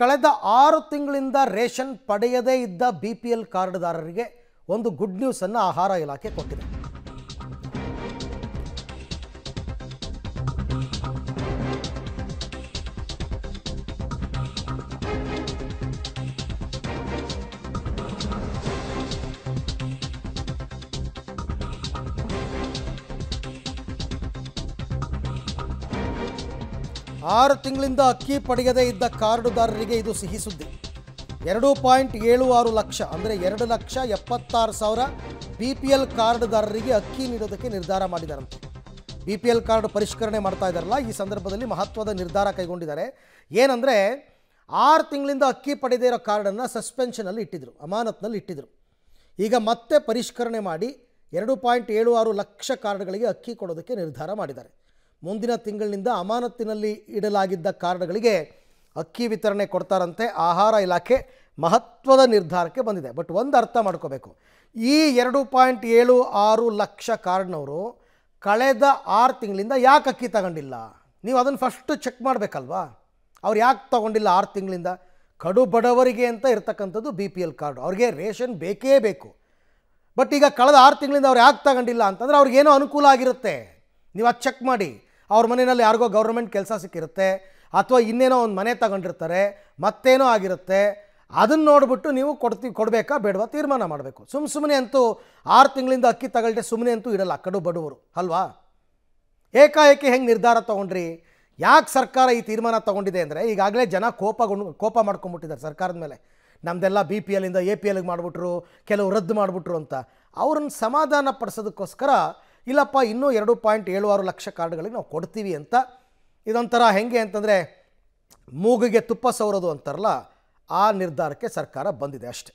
ಕಳೆದ 6 ತಿಂಗಳಿಂದ ರೇಷನ್ ಪಡೆಯದೇ ಇದ್ದ ಬಿಪಿಎಲ್ ಕಾರ್ಡ್ದಾರರಿಗೆ ಒಂದು ಗುಡ್ ನ್ಯೂಸ್ ಅನ್ನು ಆಹಾರ ಇಲಾಖೆ ಕೊಟ್ಟಿದೆ. ಆರು ತಿಂಗಳಿಂದ ಅಕ್ಕಿ ಪಡೆಯದೇ ಇದ್ದ ಕಾರ್ಡುದಾರರಿಗೆ ಇದು ಸಿಹಿ ಸುದ್ದಿ. 2.76 ಲಕ್ಷ ಅಂದರೆ 2,76,000 ಬಿಪಿಎಲ್ ಕಾರ್ಡ್ದಾರರಿಗೆ ಅಕ್ಕಿ ನೀಡೋದಕ್ಕೆ ನಿರ್ಧಾರ ಮಾಡಿದಾರಂತೆ. ಬಿಪಿಎಲ್ ಕಾರ್ಡ್ ಪರಿಷ್ಕರಣೆ ಮಾಡ್ತಾ ಇದ್ದಾರಲ್ಲ, ಈ ಸಂದರ್ಭದಲ್ಲಿ ಮಹತ್ವದ ನಿರ್ಧಾರ ಕೈಗೊಂಡಿದ್ದಾರೆ. ಏನಂದರೆ 6 ತಿಂಗಳಿಂದ ಅಕ್ಕಿ ಪಡೆದೇ ಇರೋ ಕಾರ್ಡನ್ನು ಸಸ್ಪೆನ್ಷನಲ್ಲಿ ಇಟ್ಟಿದ್ರು, ಅಮಾನತ್ನಲ್ಲಿ ಇಟ್ಟಿದ್ರು. ಈಗ ಮತ್ತೆ ಪರಿಷ್ಕರಣೆ ಮಾಡಿ 2.76 ಲಕ್ಷ ಕಾರ್ಡ್ಗಳಿಗೆ ಅಕ್ಕಿ ಕೊಡೋದಕ್ಕೆ ನಿರ್ಧಾರ ಮಾಡಿದ್ದಾರೆ. ಮುಂದಿನ ತಿಂಗಳಿನಿಂದ ಅಮಾನತ್ತಿನಲ್ಲಿ ಇಡಲಾಗಿದ್ದ ಕಾರ್ಡ್ಗಳಿಗೆ ಅಕ್ಕಿ ವಿತರಣೆ ಕೊಡ್ತಾರಂತೆ. ಆಹಾರ ಇಲಾಖೆ ಮಹತ್ವದ ನಿರ್ಧಾರಕ್ಕೆ ಬಂದಿದೆ. ಬಟ್ ಒಂದು ಅರ್ಥ ಮಾಡ್ಕೋಬೇಕು, ಈ 2.76 ಲಕ್ಷ ಕಾರ್ಡ್ನವರು ಕಳೆದ 6 ತಿಂಗಳಿಂದ ಯಾಕೆ ಅಕ್ಕಿ ತಗೊಂಡಿಲ್ಲ? ನೀವು ಅದನ್ನು ಫಸ್ಟು ಚೆಕ್ ಮಾಡಬೇಕಲ್ವಾ. ಅವ್ರು ಯಾಕೆ ತಗೊಂಡಿಲ್ಲ 6 ತಿಂಗಳಿಂದ? ಕಡು ಬಡವರಿಗೆ ಅಂತ ಇರ್ತಕ್ಕಂಥದ್ದು BPL ಕಾರ್ಡು, ಅವ್ರಿಗೆ ರೇಷನ್ ಬೇಕೇ ಬೇಕು. ಬಟ್ ಈಗ ಕಳೆದ 6 ತಿಂಗಳಿಂದ ಅವ್ರು ಯಾಕೆ ತಗೊಂಡಿಲ್ಲ ಅಂತಂದರೆ ಅವ್ರಿಗೇನೋ ಅನುಕೂಲ ಆಗಿರುತ್ತೆ. ನೀವು ಅದು ಚೆಕ್ ಮಾಡಿ. ಅವ್ರ ಮನೆಯಲ್ಲಿ ಯಾರಿಗೋ ಗೌರ್ಮೆಂಟ್ ಕೆಲಸ ಸಿಕ್ಕಿರುತ್ತೆ, ಅಥವಾ ಇನ್ನೇನೋ ಒಂದು ಮನೆ ತಗೊಂಡಿರ್ತಾರೆ, ಮತ್ತೇನೋ ಆಗಿರುತ್ತೆ. ಅದನ್ನು ನೋಡಿಬಿಟ್ಟು ನೀವು ಕೊಡಬೇಕಾ ಬೇಡವಾ ತೀರ್ಮಾನ ಮಾಡಬೇಕು. ಸುಮ್ಮನೆ ಅಂತೂ 6 ತಿಂಗಳಿಂದ ಅಕ್ಕಿ ತಗೊಳ್ದೆ ಸುಮ್ಮನೆ ಅಂತೂ ಇಡಲ್ಲ ಕಡು ಬಡವರು ಅಲ್ವಾ. ಏಕಾಏಕಿ ಹೆಂಗೆ ನಿರ್ಧಾರ ತೊಗೊಂಡ್ರಿ? ಯಾಕೆ ಸರ್ಕಾರ ಈ ತೀರ್ಮಾನ ತೊಗೊಂಡಿದೆ ಅಂದರೆ, ಈಗಾಗಲೇ ಜನ ಕೋಪ ಮಾಡ್ಕೊಂಬಿಟ್ಟಿದ್ದಾರೆ ಸರ್ಕಾರದ ಮೇಲೆ. ನಮ್ಮದೆಲ್ಲ BPLಯಿಂದ APLಗೆ ಮಾಡಿಬಿಟ್ರು, ಕೆಲವು ರದ್ದು ಮಾಡಿಬಿಟ್ರು ಅಂತ. ಅವ್ರನ್ನ ಸಮಾಧಾನ ಪಡಿಸೋದಕ್ಕೋಸ್ಕರ ಇಲ್ಲಪ್ಪ ಇನ್ನೂ 2.76 ಲಕ್ಷ ಕಾರ್ಡ್ಗಳಿಗೆ ನಾವು ಕೊಡ್ತೀವಿ ಅಂತ. ಇದೊಂಥರ ಹೆಂಗೆ ಅಂತಂದರೆ ಮೂಗಿಗೆ ತುಪ್ಪ ಸವರೋದು ಅಂತಾರಲ್ಲ, ಆ ನಿರ್ಧಾರಕ್ಕೆ ಸರ್ಕಾರ ಬಂದಿದೆ ಅಷ್ಟೆ.